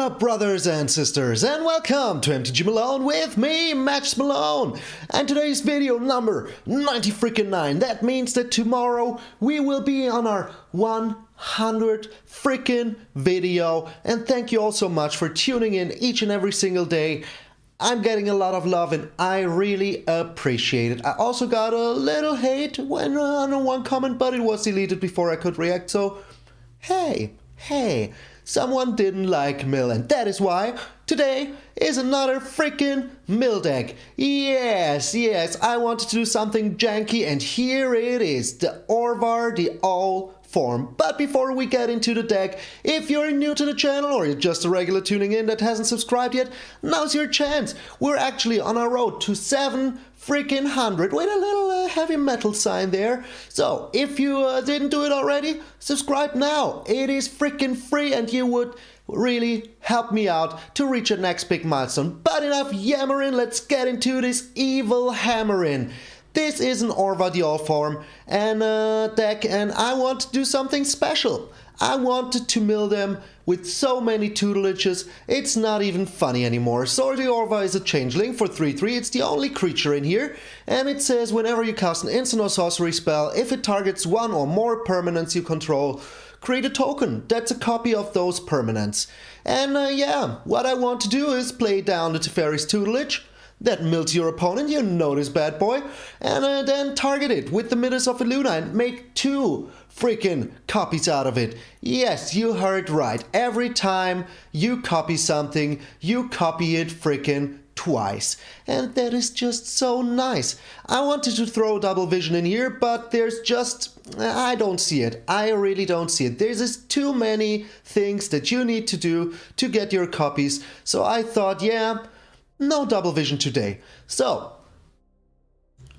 up, brothers and sisters, and welcome to MTG Malone with me, MtgA Malone. And today's video number 90 That means that tomorrow we will be on our 100 video. And thank you all so much for tuning in each and every single day. I'm getting a lot of love and I really appreciate it. I also got a little hate when on one comment, but it was deleted before I could react. So, hey. Someone didn't like Mill, and that is why today is another freaking Mill deck. Yes, I wanted to do something janky, and here it is, the Orvar, the Allform. But before we get into the deck, if you're new to the channel or you're just a regular tuning in that hasn't subscribed yet, now's your chance. We're actually on our road to 700 with a little heavy metal sign there. So if you didn't do it already, subscribe now. It is freaking free and you would really help me out to reach the next big milestone. But enough yammering, let's get into this evil hammering. This is an Orvar the Allform and deck, and I want to do something special. I wanted to mill them with so many tutelages, it's not even funny anymore. So the Orvar is a changeling for 3/3, it's the only creature in here, and it says whenever you cast an instant or sorcery spell, if it targets one or more permanents you control, create a token that's a copy of those permanents. And yeah, what I want to do is play down the Teferi's tutelage, that mills your opponent, you know this bad boy, and then target it with the Midas of Illuna and make 2 freaking copies out of it. Yes, you heard right. Every time you copy something, you copy it freaking twice. And that is just so nice. I wanted to throw double vision in here, but there's just, I don't see it. I really don't see it. There's just too many things that you need to do to get your copies. So I thought, yeah, no double vision today. So,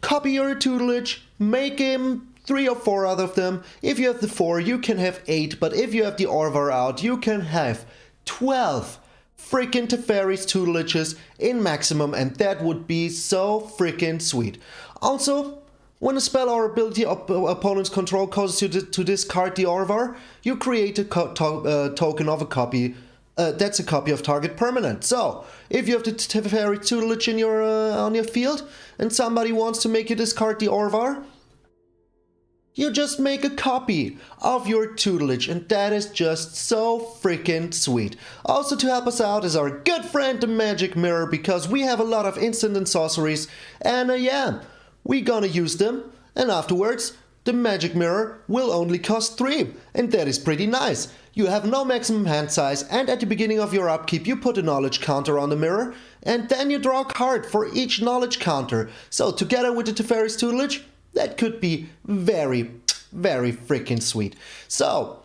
copy your tutelage, make him 3 or 4 out of them. If you have the 4, you can have 8, but if you have the Orvar out, you can have 12 freaking Teferi's tutelages in maximum, and that would be so freaking sweet. Also, when a spell or ability opponent's control causes you to discard the Orvar, you create a token of a copy. That's a copy of target permanent. So, if you have the Teferi tutelage in your on your field, and somebody wants to make you discard the Orvar, you just make a copy of your tutelage, and that is just so freaking sweet. Also, to help us out is our good friend the Magic Mirror, because we have a lot of instant and sorceries, and yeah, we're gonna use them, and afterwards, the Magic Mirror will only cost 3, and that is pretty nice. You have no maximum hand size, and at the beginning of your upkeep you put a knowledge counter on the mirror, and then you draw a card for each knowledge counter. So together with the Teferi's tutelage, that could be very freaking sweet. So,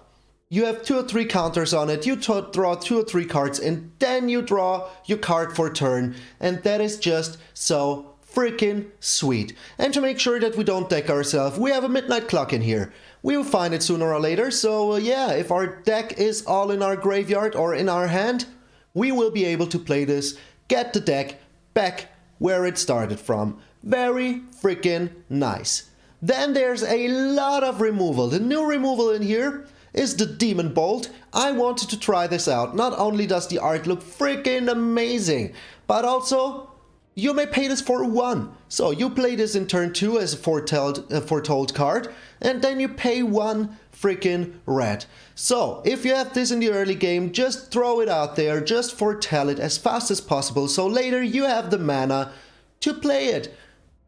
you have 2 or 3 counters on it, you draw 2 or 3 cards, and then you draw your card for turn, and that is just so freaking sweet. And to make sure that we don't deck ourselves, we have a midnight clock in here. We will find it sooner or later, so yeah, if our deck is all in our graveyard or in our hand, we will be able to play this, get the deck back where it started from. Very freaking nice. Then there's a lot of removal. The new removal in here is the Demon Bolt. I wanted to try this out. Not only does the art look freaking amazing, but also you may pay this for 1. So you play this in turn 2 as a foretold card, and then you pay 1 freaking red. So if you have this in the early game, just throw it out there, just foretell it as fast as possible, so later you have the mana to play it.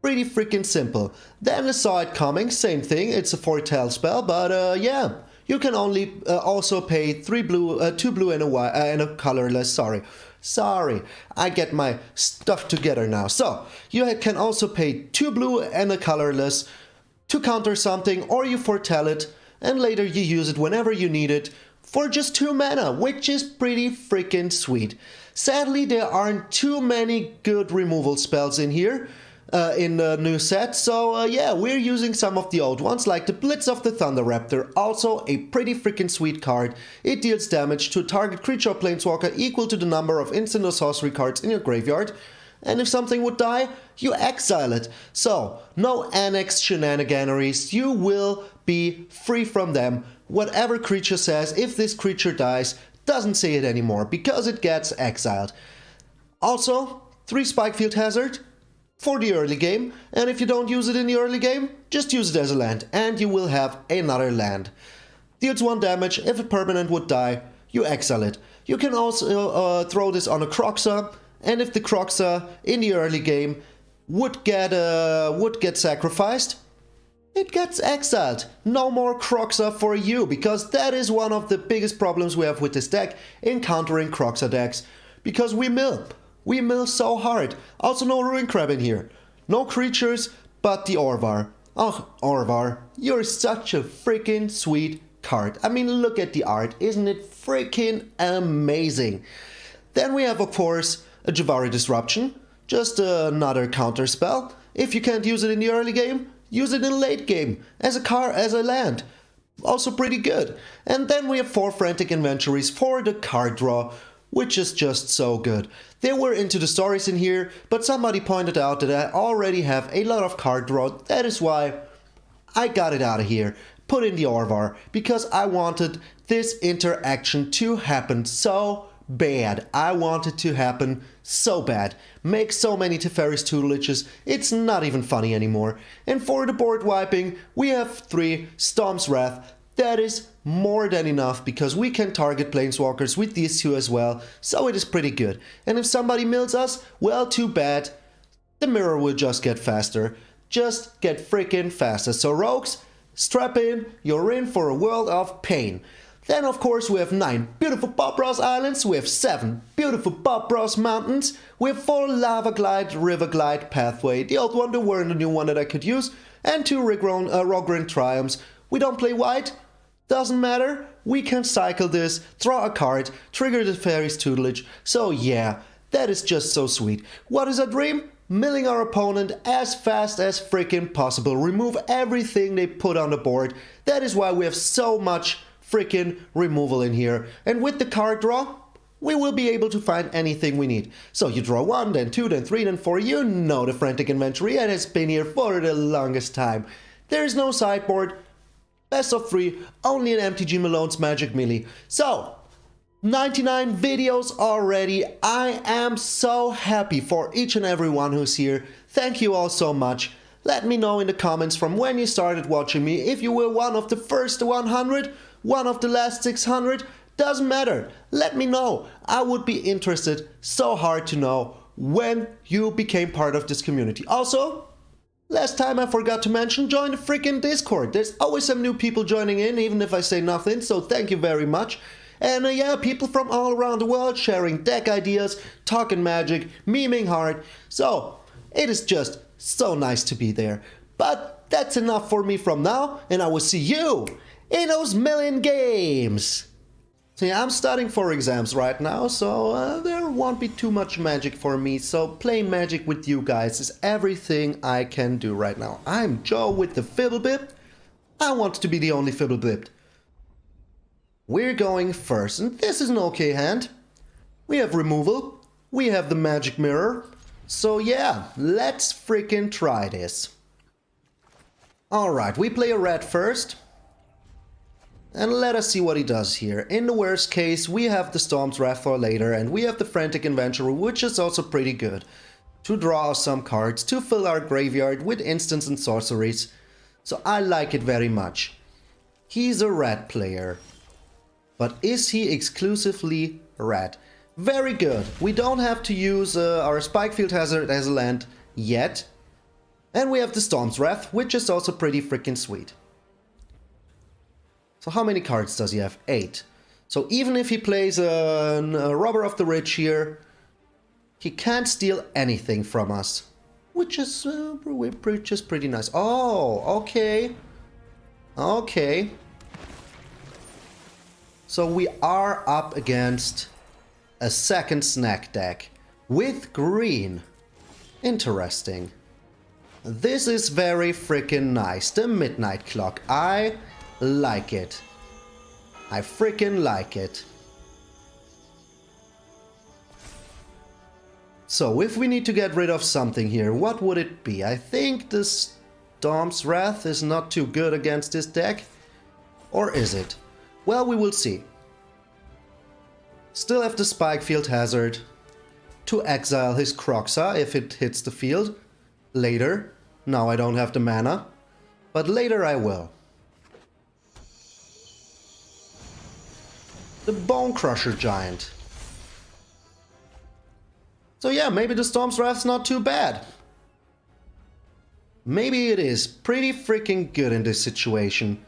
Pretty freaking simple. Then I saw it coming, same thing, it's a foretell spell, but yeah, you can only also pay 2 blue and a colorless, Sorry, I get my stuff together now. So, you can also pay 2 blue and a colorless to counter something, or you foretell it, and later you use it whenever you need it for just 2 mana, which is pretty freaking sweet. Sadly, there aren't too many good removal spells in here, in the new set, so yeah, we're using some of the old ones, like the Blitz of the Thunder Raptor, also a pretty freaking sweet card. It deals damage to a target creature or planeswalker equal to the number of instant or sorcery cards in your graveyard, and if something would die, you exile it. So, no annex shenaniganeries, you will be free from them. Whatever creature says, if this creature dies, doesn't say it anymore because it gets exiled. Also, 3 Spikefield Hazard for the early game, and if you don't use it in the early game, just use it as a land and you will have another land. Deals 1 damage. If a permanent would die, you exile it. You can also throw this on a Croxa, and if the Croxa in the early game would get sacrificed, it gets exiled. No more Croxa for you, because that is one of the biggest problems we have with this deck, encountering Croxa decks, because we mill. We mill so hard. Also no Ruin Crab in here. No creatures, but the Orvar. Oh, Orvar, you're such a freaking sweet card. I mean, look at the art. Isn't it freaking amazing? Then we have, of course, a Javari Disruption. Just another counter spell. If you can't use it in the early game, use it in the late game as a land. Also pretty good. And then we have 4 Frantic Inventories for the card draw, which is just so good. They were into the stories in here, but somebody pointed out that I already have a lot of card draw. That is why I got it out of here. Put in the Orvar, because I wanted this interaction to happen so bad. I want it to happen so bad. Make so many Teferi's Tutelages, it's not even funny anymore. And for the board wiping, we have 3 Storm's Wrath. That is more than enough, because we can target Planeswalkers with these 2 as well, so it is pretty good. And if somebody mills us, well, too bad. The mirror will just get faster. Just get freaking faster. So rogues, strap in, you're in for a world of pain. Then of course we have 9 beautiful Bob Ross Islands, we have 7 beautiful Bob Ross Mountains, we have 4 Lava Glide, River Glide, Pathway, the old one, the were and the new one that I could use, and 2 Rogrin Triumphs. We don't play white, doesn't matter, we can cycle this, draw a card, trigger the Fairy's Tutelage, so yeah, that is just so sweet. What is our dream? Milling our opponent as fast as freaking possible, remove everything they put on the board. That is why we have so much freaking removal in here. And with the card draw, we will be able to find anything we need. So you draw 1, then 2, then 3, then 4. You know the Frantic Inventory, and it's been here for the longest time. There is no sideboard. Best of 3, only in MTG Malone's Magic Melee. So 99 videos already. I am so happy for each and every one who's here. Thank you all so much. Let me know in the comments from when you started watching me. If you were one of the first 100, one of the last 600, doesn't matter. Let me know. I would be interested so hard to know when you became part of this community. Also, last time I forgot to mention, join the freaking Discord. There's always some new people joining in, even if I say nothing, so thank you very much. And yeah, people from all around the world sharing deck ideas, talking magic, memeing hard. So, it is just so nice to be there. But that's enough for me from now, and I will see you in those million games. So yeah, I'm studying for exams right now, so there won't be too much magic for me. So playing magic with you guys is everything I can do right now. I'm Joe with the Fibblebip. I want to be the only Fibblebipped. We're going first, and this is an okay hand. We have removal, we have the magic mirror, so yeah, let's freaking try this. Alright, we play a red first, and let us see what he does here. In the worst case, we have the Storm's Wrath for later, and we have the Frantic Inventory, which is also pretty good. To draw some cards, to fill our graveyard with instants and sorceries, so I like it very much. He's a red player. But is he exclusively red? Very good. We don't have to use our Spikefield Hazard as a land yet. And we have the Storm's Wrath, which is also pretty freaking sweet. So how many cards does he have? 8. So even if he plays a Robber of the Rich here, he can't steal anything from us. Which is just pretty nice. Oh, okay. Okay. So we are up against a second snack deck with green. Interesting. This is very freaking nice. The Midnight Clock. I like it. I freaking like it. So if we need to get rid of something here, what would it be? I think the Storm's Wrath is not too good against this deck. Or is it? Well, we will see. Still have the Spike Field Hazard to exile his Kroxa if it hits the field. Later. Now I don't have the mana. But later I will. The Bone Crusher Giant. So yeah, maybe the Storm's Wrath's not too bad. Maybe it is pretty freaking good in this situation.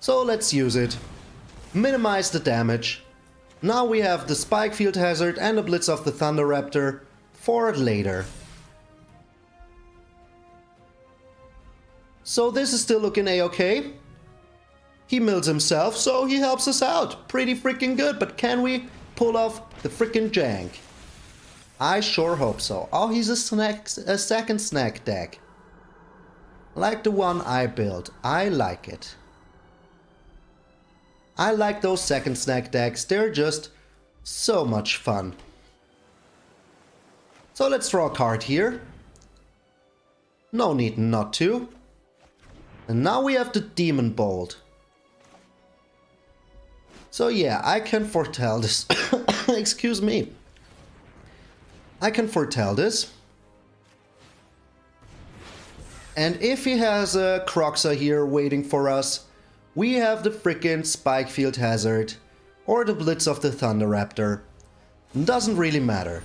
So let's use it. Minimize the damage. Now we have the Spike Field Hazard and the Blitz of the Thunder Raptor for later. So this is still looking a-okay. He mills himself, so he helps us out. Pretty freaking good, but can we pull off the freaking jank? I sure hope so. Oh, he's a second snack deck. Like the one I built. I like it. I like those second snack decks. They're just so much fun. So let's draw a card here. No need not to. And now we have the Demon Bolt. So yeah, I can foretell this. Excuse me. I can foretell this. And if he has a Kroxa here waiting for us, we have the frickin' Spike Field Hazard or the Blitz of the Thunder Raptor. Doesn't really matter.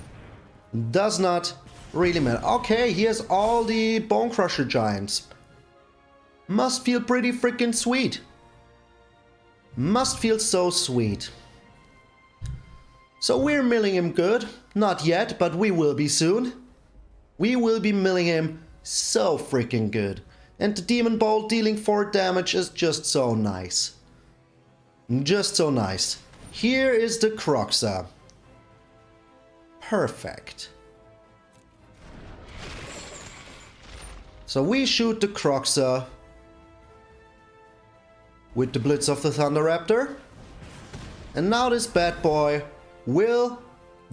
Does not really matter. Okay, he has all the Bone Crusher Giants. Must feel pretty freaking sweet. Must feel so sweet. So we're milling him good. Not yet, but we will be soon. We will be milling him so freaking good. And the Demon Bolt dealing 4 damage is just so nice. Just so nice. Here is the Kroxa. Perfect. So we shoot the Kroxa with the Blitz of the Thunder Raptor. And now this bad boy will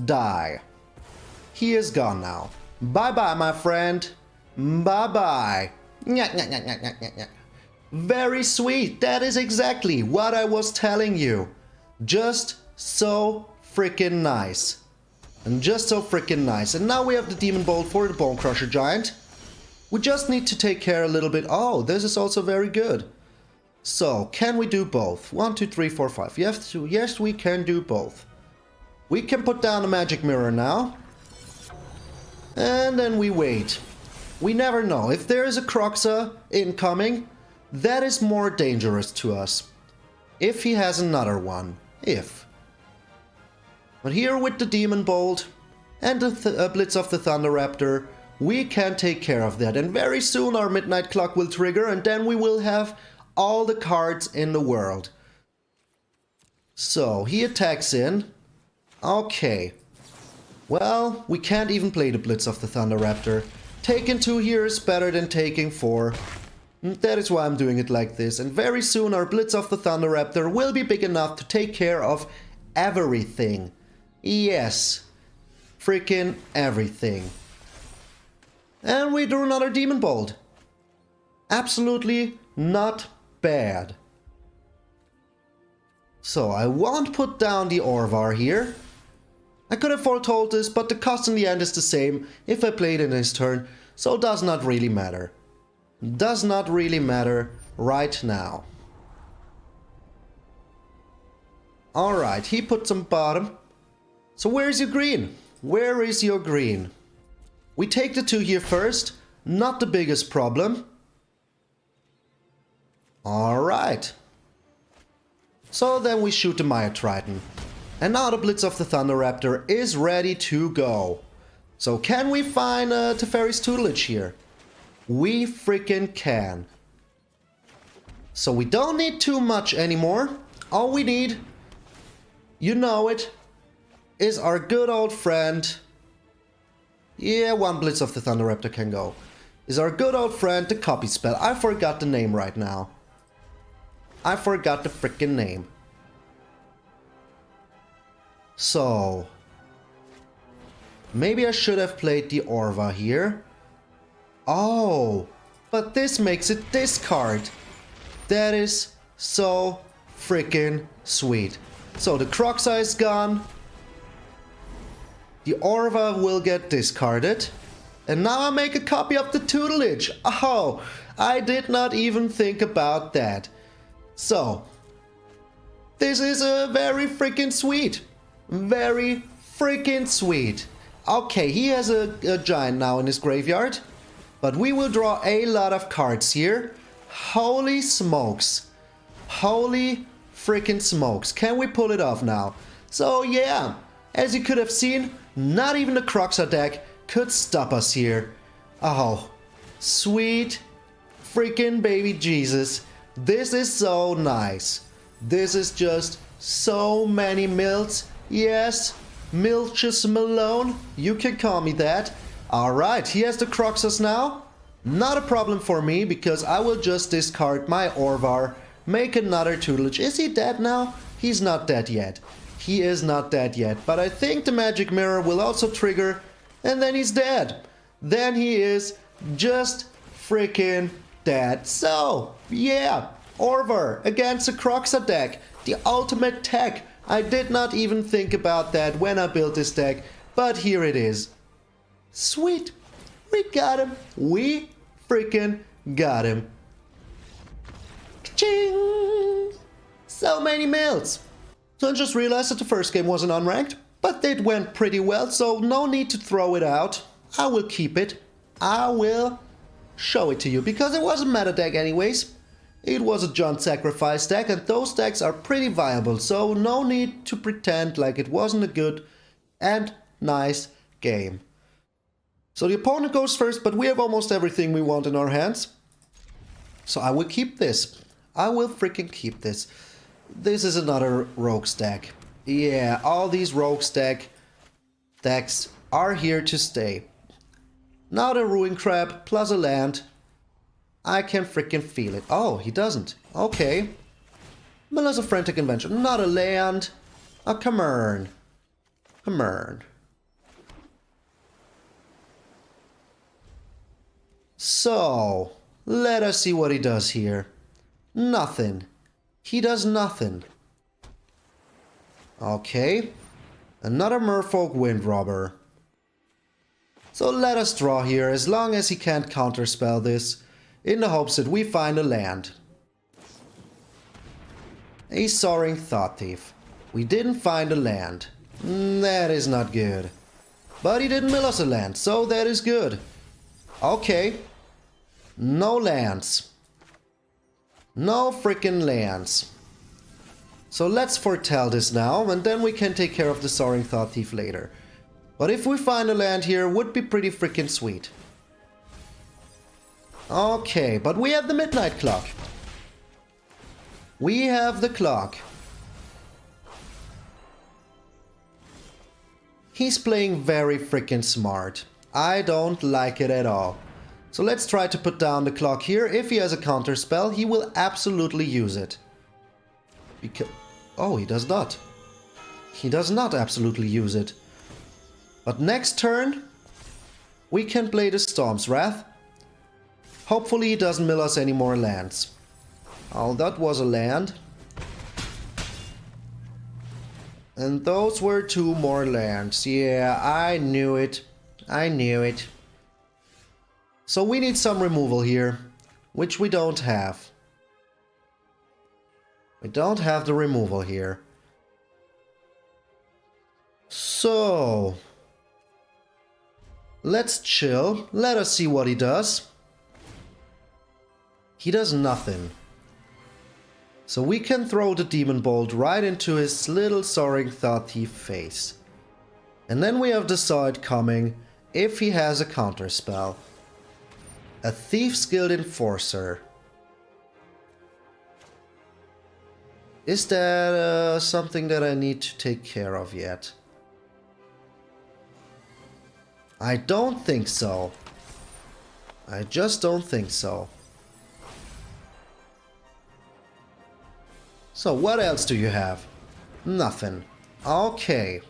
die. He is gone now. Bye-bye, my friend. Bye-bye. Very sweet. That is exactly what I was telling you. Just so freaking nice. And just so freaking nice. And now we have the Demon Bolt for the Bone Crusher Giant. We just need to take care a little bit. Oh, this is also very good. So, can we do both? 1, 2, 3, 4, 5. Yes, we can do both. We can put down a magic mirror now. And then we wait. We never know. If there is a Kroxa incoming, that is more dangerous to us. If he has another one. If. But here with the Demon Bolt and the Blitz of the Thunder Raptor, we can take care of that. And very soon our Midnight Clock will trigger and then we will have all the cards in the world. So, he attacks in. Okay. Well, we can't even play the Blitz of the Thunder Raptor. Taking 2 here is better than taking 4. That is why I'm doing it like this. And very soon our Blitz of the Thunder Raptor will be big enough to take care of everything. Yes. Freaking everything. And we drew another Demon Bolt. Absolutely not bad. So I won't put down the Orvar here. I could have foretold this, but the cost in the end is the same if I played in his turn, so it does not really matter. Does not really matter right now. Alright, he put some bottom. So where's your green? Where is your green? We take the 2 here first, not the biggest problem. Alright. So then we shoot the Maya Triton. And now the Blitz of the Thunder Raptor is ready to go. So can we find Teferi's Tutelage here? We freaking can. So we don't need too much anymore. All we need, you know it, is our good old friend. Yeah, 1 Blitz of the Thunder Raptor can go. Is our good old friend the Copy Spell. I forgot the name right now. I forgot the freaking name. So, maybe I should have played the Orva here. Oh, but this makes it discard. That is so freaking sweet. So the Kroxa is gone. The Orva will get discarded. And now I make a copy of the Tutelage. Oh, I did not even think about that. So, this is a very freaking sweet. Very freaking sweet. Okay, he has a giant now in his graveyard. But we will draw a lot of cards here. Holy smokes. Holy freaking smokes. Can we pull it off now? So yeah, as you could have seen, not even the Croxa deck could stop us here. Oh, sweet freaking baby Jesus. This is so nice. This is just so many milts. Yes, MtgA Malone. You can call me that. Alright, he has the Croxas now. Not a problem for me, because I will just discard my Orvar, make another Tutelage. Is he dead now? He's not dead yet. He is not dead yet. But I think the magic mirror will also trigger, and then he's dead. Then he is just freaking dead. So, yeah, Orvar against the Croxa deck. The ultimate tech. I did not even think about that when I built this deck, but here it is. Sweet. We got him. We freaking got him. Ka-ching! So many mills. So I just realized that the first game wasn't unranked, but it went pretty well, so no need to throw it out. I will keep it. I will show it to you, because it was a meta deck anyways. It was a John Sacrifice deck, and those decks are pretty viable, so no need to pretend like it wasn't a good and nice game. So the opponent goes first, but we have almost everything we want in our hands. So I will keep this. I will freaking keep this. This is another rogue stack. Yeah, all these rogue decks are here to stay. Now the Ruin Crab plus a land. I can freaking feel it. Oh, he doesn't. Okay. Miller's a Frantic Invention. Not a land. Oh, come on. Come on. So, let us see what he does here. Nothing. He does nothing. Okay. Another Merfolk Windrobber. So let us draw here, as long as he can't counterspell this, in the hopes that we find a land. A Soaring Thought Thief. We didn't find a land. That is not good. But he didn't mill us a land, so that is good. Okay. No lands. No freaking lands. So let's foretell this now, and then we can take care of the Soaring Thought Thief later. But if we find a land here, would be pretty freaking sweet. Okay, but we have the Midnight Clock. We have the clock. He's playing very freaking smart. I don't like it at all. So let's try to put down the clock here. If he has a counter spell, he will absolutely use it. Because... oh, he does not. He does not absolutely use it. But next turn, we can play the Storm's Wrath. Hopefully he doesn't mill us any more lands. Oh, that was a land. And those were 2 more lands. Yeah, I knew it. I knew it. So we need some removal here, which we don't have. We don't have the removal here. So... let's chill. Let us see what he does. He does nothing. So we can throw the Demon Bolt right into his little Soaring Thought Thief face. And then we have the Sword coming if he has a counterspell. A Thief's Guild Enforcer. Is that something that I need to take care of yet? I don't think so. I just don't think so. So what else do you have? Nothing. Okay.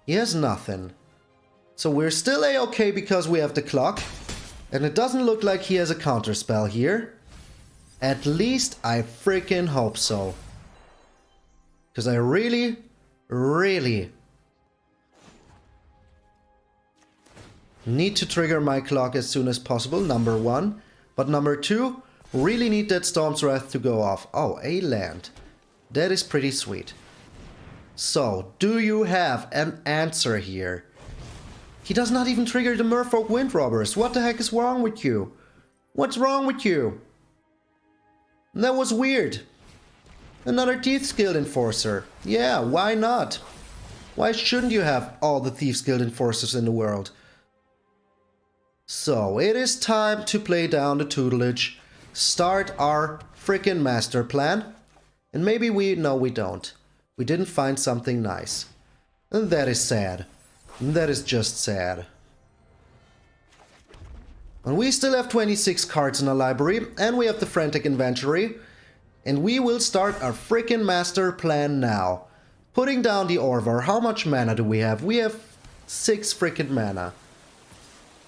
He has nothing. So we're still a-okay because we have the clock. And it doesn't look like he has a counterspell here. At least I freaking hope so. Because I really Need to trigger my clock as soon as possible, number 1. But number 2, really need that Storm's Wrath to go off. Oh, a land. That is pretty sweet. So, do you have an answer here? He does not even trigger the Merfolk Wind Robbers. What the heck is wrong with you? What's wrong with you? That was weird. Another Thieves Guild Enforcer. Yeah, why not? Why shouldn't you have all the Thieves Guild Enforcers in the world? So, it is time to play down the tutelage. Start our frickin' master plan. And maybe no, we don't. We didn't find something nice. And that is sad. That is just sad. And we still have 26 cards in our library, and we have the Frantic Inventory. And we will start our frickin' master plan now. Putting down the Orvar. How much mana do we have? We have 6 frickin' mana.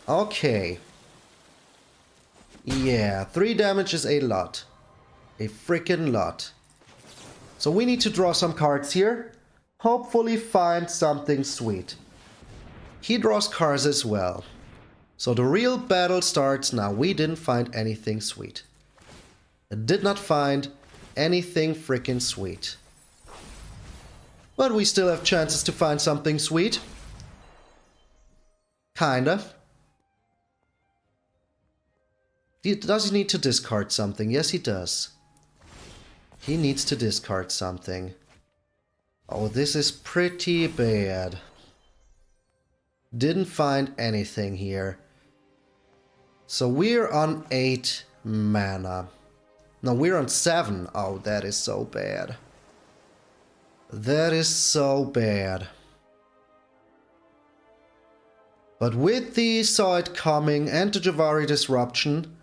Okay. Yeah, 3 damage is a lot. A frickin' lot. So we need to draw some cards here. Hopefully find something sweet. He draws cards as well. So the real battle starts now. We didn't find anything sweet. I did not find anything frickin' sweet. But we still have chances to find something sweet. Kind of. Does he need to discard something? Yes, he does. He needs to discard something. Oh, this is pretty bad. Didn't find anything here. So we're on 8 mana. No, we're on 7. Oh, that is so bad. That is so bad. But with the Saw It Coming and the Jwari Disruption,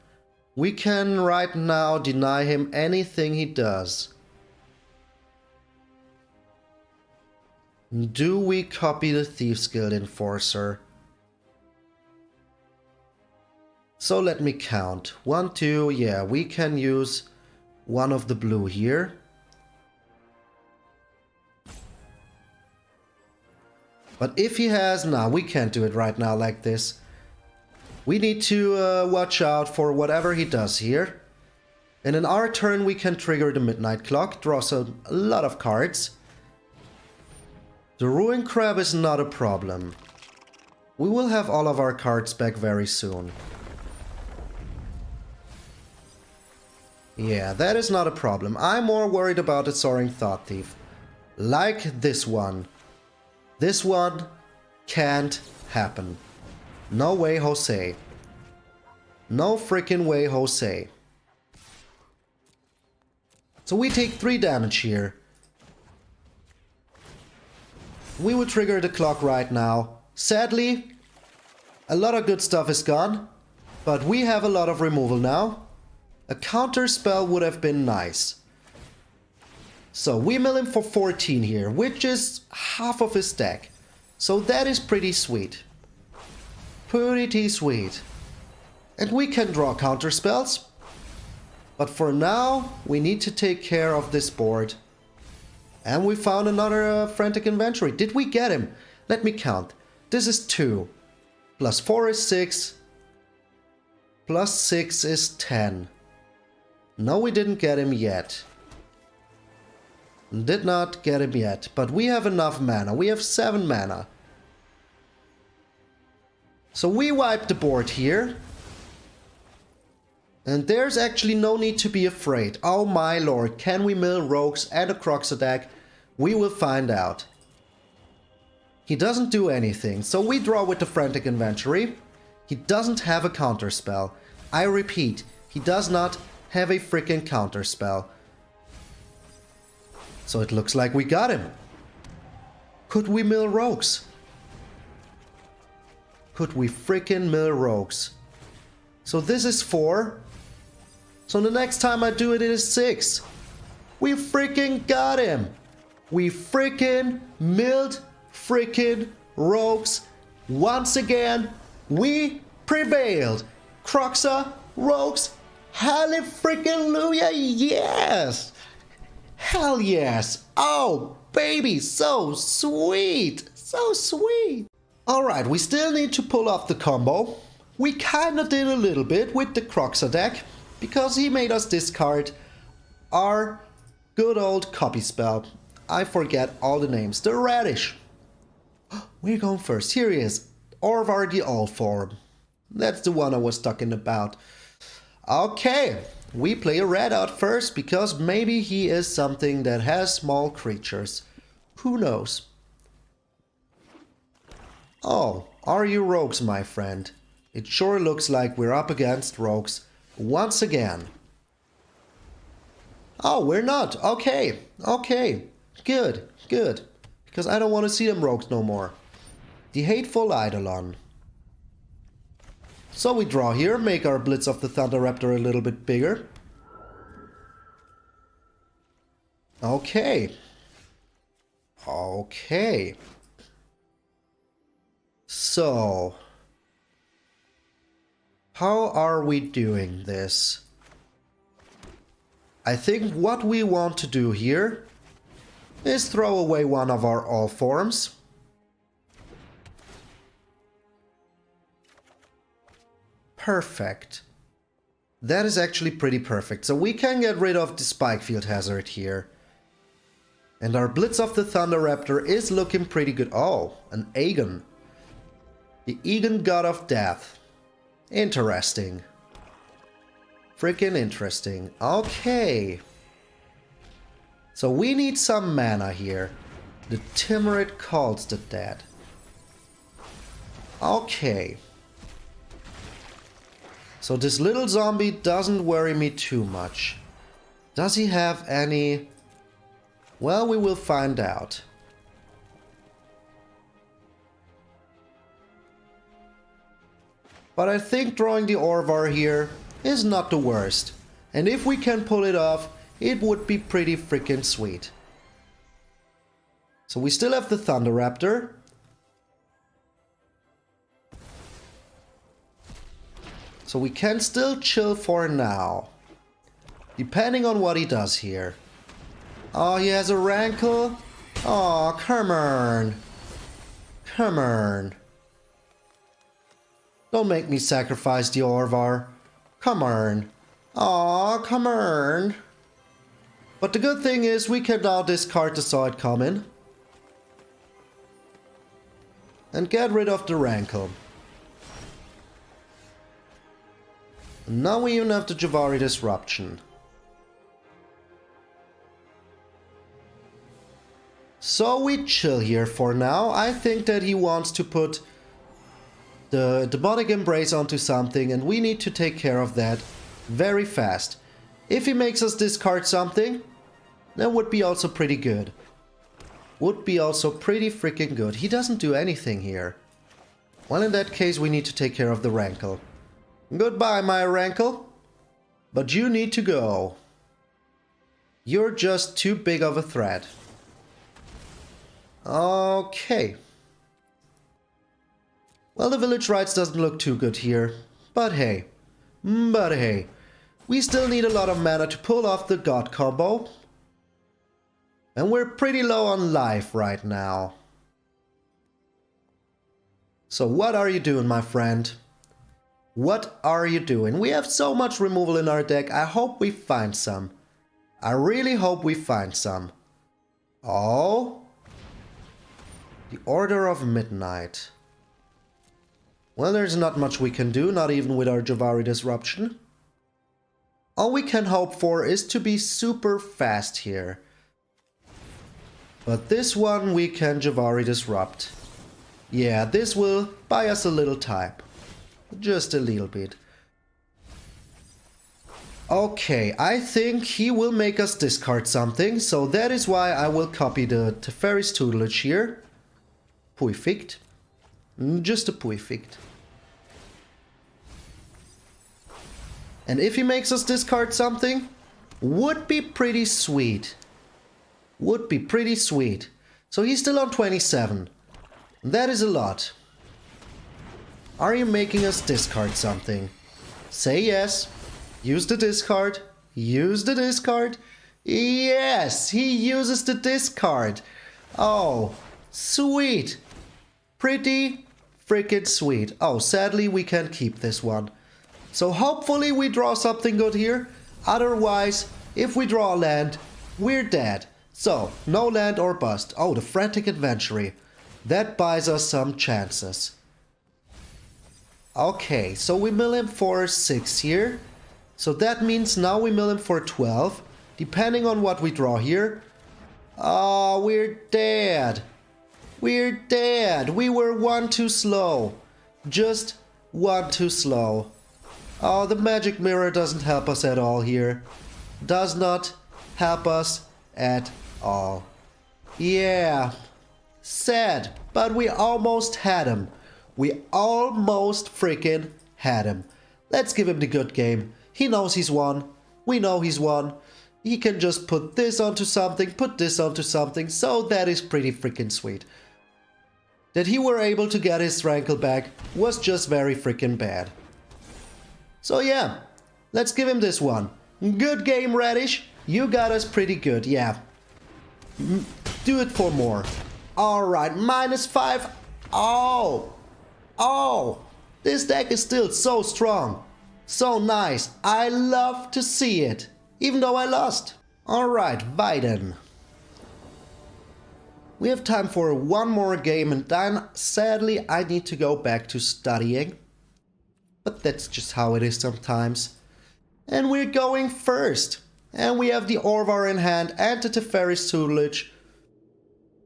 we can right now deny him anything he does. Do we copy the Thieves Guild Enforcer? So let me count. 1, 2, yeah, we can use one of the blue here. But if he has... Nah, we can't do it right now like this. We need to watch out for whatever he does here. And in our turn we can trigger the Midnight Clock, draw a lot of cards. The Ruin Crab is not a problem. We will have all of our cards back very soon. Yeah, that is not a problem. I'm more worried about the Soaring Thought Thief. Like this one. This one can't happen. No way, Jose. No freaking way, Jose. So we take 3 damage here. We will trigger the clock right now. Sadly, a lot of good stuff is gone. But we have a lot of removal now. A counter spell would have been nice. So we mill him for 14 here, which is half of his deck. So that is pretty sweet. Pretty sweet. And we can draw counter spells. But for now, we need to take care of this board. And we found another Frantic Inventory. Did we get him? Let me count. This is 2. Plus 4 is 6. Plus 6 is 10. No, we didn't get him yet. Did not get him yet. But we have enough mana. We have 7 mana. So we wipe the board here. And there's actually no need to be afraid. Oh my lord, can we mill rogues and a Croxa deck? We will find out. He doesn't do anything, so we draw with the Frantic Inventory. He doesn't have a counterspell. I repeat, he does not have a freaking counterspell. So it looks like we got him. Could we mill rogues? Could we freaking mill rogues? So this is 4. So the next time I do it, it is 6. We freaking got him. We freaking milled freaking rogues. Once again, we prevailed. Croxa, rogues, hallelujah, yes. Hell yes. Oh, baby, so sweet. So sweet. Alright, we still need to pull off the combo. We kinda did a little bit with the Croxa deck, because he made us discard our good old copy spell. I forget all the names. The Radish. We're going first. Here he is. Orvar the Allform. That's the one I was talking about. Okay, we play a red out first, because maybe he is something that has small creatures. Who knows? Oh, are you rogues, my friend? It sure looks like we're up against rogues once again. Oh, we're not. Okay, okay. Good, good. Because I don't want to see them rogues no more. The Hateful Eidolon. So we draw here, make our Blitz of the Thunder Raptor a little bit bigger. Okay. Okay. So, how are we doing this? I think what we want to do here is throw away one of our Allforms. Perfect. That is actually pretty perfect. So we can get rid of the Spikefield Hazard here. And our Blitz of the Thunder Raptor is looking pretty good. Oh, an Aegon. The Aegon God of Death. Interesting. Freaking interesting. Okay. So we need some mana here. The Timorate Calls the Dead. Okay. So this little zombie doesn't worry me too much. Does he have any? Well, we will find out. But I think drawing the Orvar here is not the worst. And if we can pull it off, it would be pretty freaking sweet. So we still have the Thunder Raptor. So we can still chill for now. Depending on what he does here. Oh, he has a Rankle? Oh, come on. Come on. Don't make me sacrifice the Orvar. Come on. Aw, come on. But the good thing is we can now discard the Saw It Coming. And get rid of the Rankle. And now we even have the Javari Disruption. So we chill here for now. I think that he wants to put the Demonic Embrace onto something, and we need to take care of that very fast. If he makes us discard something, that would be also pretty good. Would be also pretty freaking good. He doesn't do anything here. Well, in that case, we need to take care of the Rankle. Goodbye, my Rankle. But you need to go. You're just too big of a threat. Okay. Well, the Village Rites doesn't look too good here. But hey. We still need a lot of mana to pull off the God combo. And we're pretty low on life right now. So what are you doing, my friend? What are you doing? We have so much removal in our deck. I hope we find some. I really hope we find some. Oh. The Order of Midnight. Well, there's not much we can do, not even with our Javari Disruption. All we can hope for is to be super fast here. But this one we can Javari Disrupt. Yeah, this will buy us a little time. Just a little bit. Okay, I think he will make us discard something, so that is why I will copy the Teferi's Tutelage here. Perfect. Just a perfect. And if he makes us discard something, would be pretty sweet. Would be pretty sweet. So he's still on 27. That is a lot. Are you making us discard something? Say yes. Use the discard. Use the discard. Yes, he uses the discard. Oh, sweet. Pretty freaking sweet. Oh, sadly we can't keep this one. So hopefully we draw something good here. Otherwise, if we draw a land, we're dead. So, no land or bust. Oh, the Frantic Adventurer. That buys us some chances. Okay, so we mill him for 6 here. So that means now we mill him for 12. Depending on what we draw here. Oh, we're dead. We're dead. We were one too slow. Just one too slow. Oh, the magic mirror doesn't help us at all here. Does not help us at all. Yeah. Sad, but we almost had him. We almost freaking had him. Let's give him the good game. He knows he's won. We know he's won. He can just put this onto something, put this onto something. So that is pretty freaking sweet. That he were able to get his rankle back was just very freaking bad. So yeah, let's give him this one. Good game, Radish. You got us pretty good, yeah. Do it for more. Alright, -5. Oh! Oh! This deck is still so strong. So nice. I love to see it. Even though I lost. Alright, Biden. We have time for one more game and then sadly I need to go back to studying. But that's just how it is sometimes. And we're going first. And we have the Orvar in hand and the Teferi's Tutelage.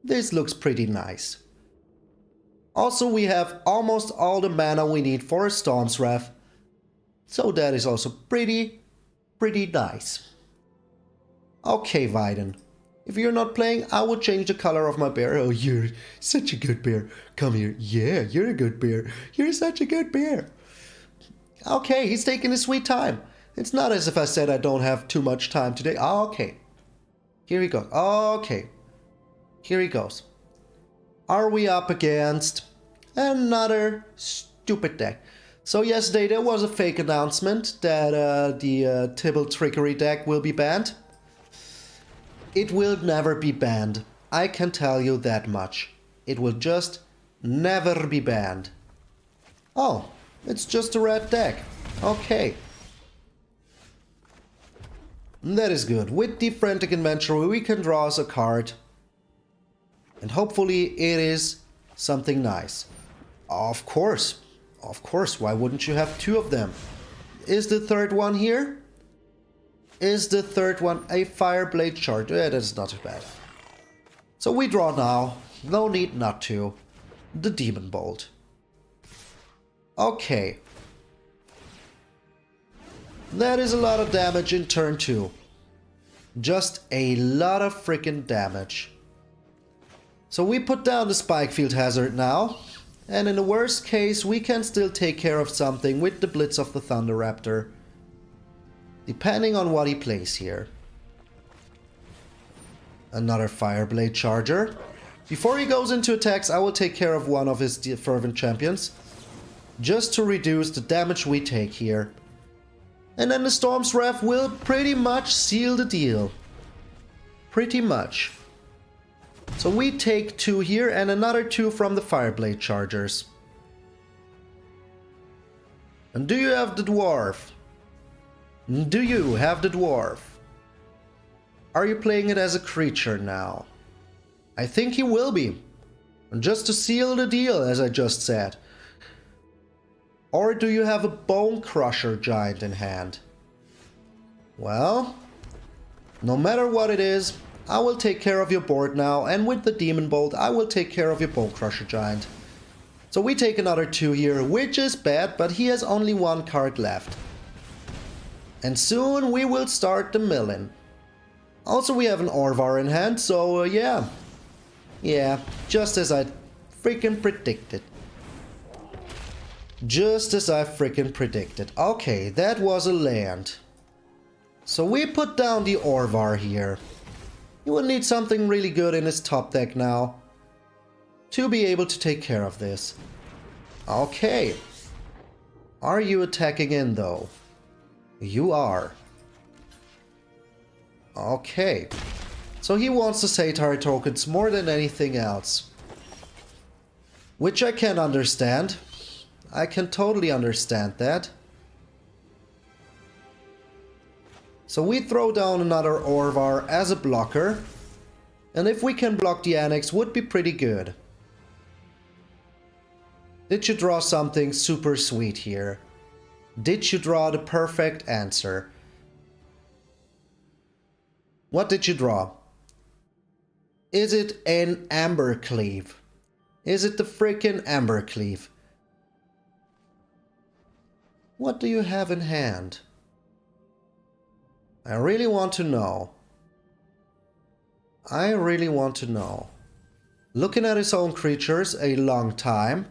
This looks pretty nice. Also we have almost all the mana we need for a Storm's Wrath. So that is also pretty nice. Okay, Viden. If you're not playing, I will change the color of my bear. Oh, you're such a good bear. Come here. Yeah, you're a good bear. You're such a good bear. Okay, he's taking his sweet time. It's not as if I said I don't have too much time today. Okay. Here we go. Okay. Here he goes. Are we up against another stupid deck? So yesterday there was a fake announcement that the Tibble Trickery deck will be banned. It will never be banned. I can tell you that much. It will just never be banned. Oh, it's just a red deck. Okay. That is good. With the Frantic Adventurer we can draw us a card. And hopefully it is something nice. Of course. Of course, why wouldn't you have two of them? Is the third one here? Is the third one a Fireblade Shard? That is not too bad. So we draw now. No need not to. The Demon Bolt. Okay. That is a lot of damage in turn 2. Just a lot of freaking damage. So we put down the Spikefield Hazard now. And in the worst case, we can still take care of something with the Blitz of the Thunder Raptor. Depending on what he plays here. Another Fireblade Charger. Before he goes into attacks, I will take care of one of his Fervent Champions. Just to reduce the damage we take here. And then the Storm's Wrath will pretty much seal the deal. Pretty much. So we take 2 here and another 2 from the Fireblade Chargers. And do you have the Dwarf? Do you have the Dwarf? Are you playing it as a creature now? I think he will be. And just to seal the deal, as I just said. Or do you have a Bone Crusher Giant in hand? Well, no matter what it is, I will take care of your board now, and with the Demon Bolt, I will take care of your Bone Crusher Giant. So we take another 2 here, which is bad, but he has only 1 card left. And soon we will start the milling. Also we have an Orvar in hand, so yeah. Yeah, just as I freaking predicted. Just as I freaking predicted. Okay, that was a land. So we put down the Orvar here. He will need something really good in his top deck now to be able to take care of this. Okay. Are you attacking in though? You are. Okay. So he wants the Satyr tokens more than anything else. which I can understand. I can totally understand that. So we throw down another Orvar as a blocker, and if we can block the Annex, would be pretty good. Did you draw something super sweet here? Did you draw the perfect answer? What did you draw? Is it an Ambercleave? Is it the frickin' Ambercleave? What do you have in hand? I really want to know. I really want to know. Looking at his own creatures a long time.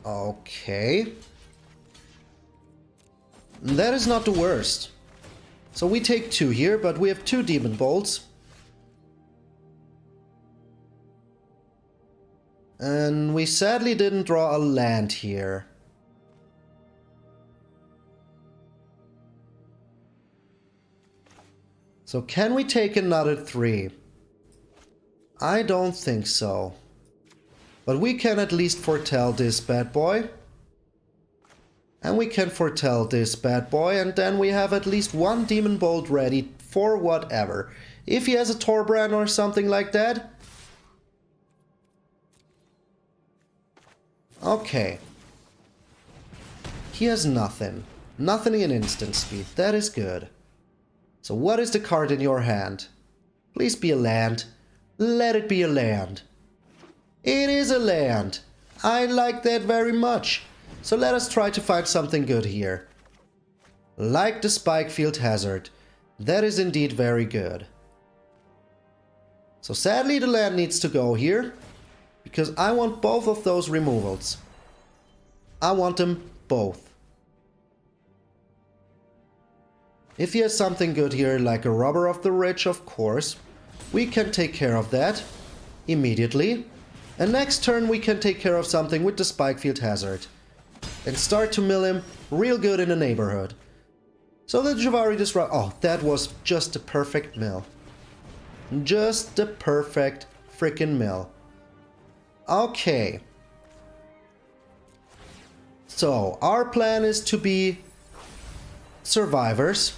Okay. That is not the worst. So we take 2 here, but we have 2 Demon Bolts. And we sadly didn't draw a land here. So can we take another 3? I don't think so. But we can at least foretell this bad boy. And we can foretell this bad boy, and then we have at least 1 Demon Bolt ready for whatever. If he has a Torbrand or something like that. Okay. He has nothing. Nothing in instant speed. That is good. So what is the card in your hand? Please be a land. Let it be a land. It is a land. I like that very much. So let us try to find something good here. Like the Spikefield Hazard. That is indeed very good. So sadly the land needs to go here. Because I want both of those removals. I want them both. If he has something good here, like a Robber of the Rich, of course, we can take care of that immediately. And next turn we can take care of something with the Spikefield Hazard. And start to mill him real good in the neighborhood. So the Javari Disrupt... Oh, that was just the perfect mill. Just the perfect freaking mill. Okay. So, our plan is to be survivors.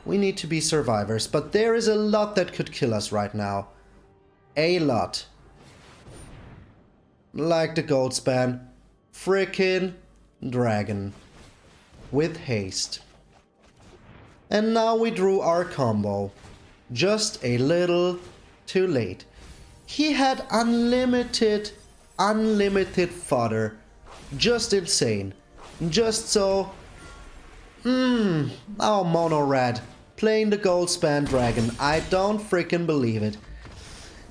We need to be survivors, but there is a lot that could kill us right now. A lot. Like the Goldspan. Frickin' Dragon. With haste. And now we drew our combo. Just a little too late. He had unlimited fodder. Just insane. Just so... Oh, Mono Red. Playing the Goldspan Dragon. I don't freaking believe it.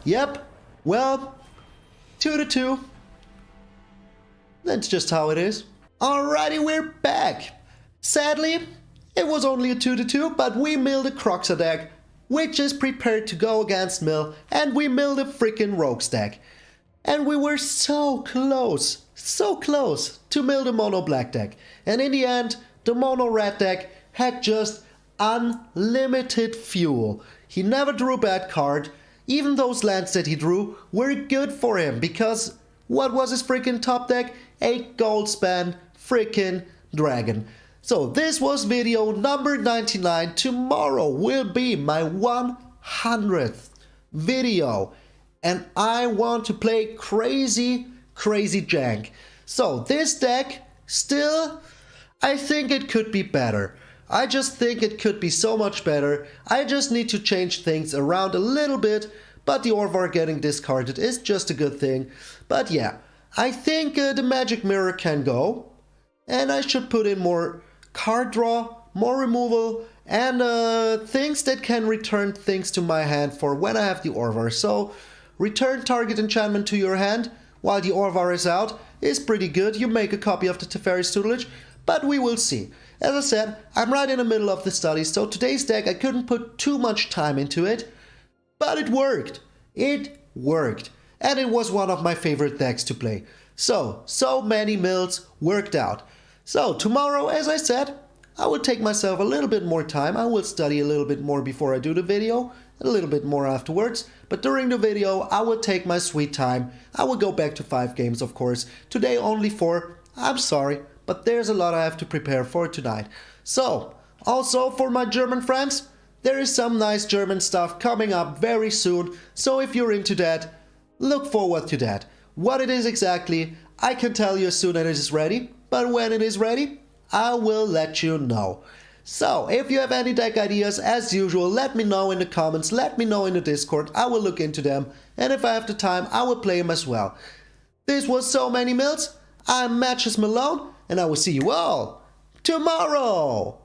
Yep. Well, 2-2. That's just how it is. Alrighty, we're back. Sadly, it was only a 2-2, but we milled a Croxa deck, which is prepared to go against Mill, and we milled a freaking Rogues deck. And we were so close to mill the Mono Black deck. And in the end, the Mono Red deck had just unlimited fuel. He never drew a bad card. Even those lands that he drew were good for him, because what was his freaking top deck? A Goldspan freaking Dragon. So this was video number 99. Tomorrow will be my 100th video. And I want to play crazy jank. So this deck, still, I think it could be better. I just think it could be so much better. I just need to change things around a little bit. But the Orvar getting discarded is just a good thing. But yeah, I think the Magic Mirror can go. And I should put in more card draw, more removal, and things that can return things to my hand for when I have the Orvar. So, return target enchantment to your hand while the Orvar is out is pretty good. You make a copy of the Teferi's Tutelage, but we will see. As I said, I'm right in the middle of the study, so today's deck I couldn't put too much time into it, but it worked. It worked. And it was one of my favorite decks to play. So many mills worked out. So tomorrow, as I said, I will take myself a little bit more time. I will study a little bit more before I do the video. a little bit more afterwards. But during the video, I will take my sweet time. I will go back to 5 games, of course. Today only 4. I'm sorry, but there's a lot I have to prepare for tonight. So, also for my German friends, there is some nice German stuff coming up very soon. So if you're into that, look forward to that. What it is exactly, I can tell you as soon as it is ready. But when it is ready, I will let you know. So, if you have any deck ideas, as usual, let me know in the comments, let me know in the Discord, I will look into them, and if I have the time, I will play them as well. This was So Many Mills, I'm MtgA Malone, and I will see you all tomorrow!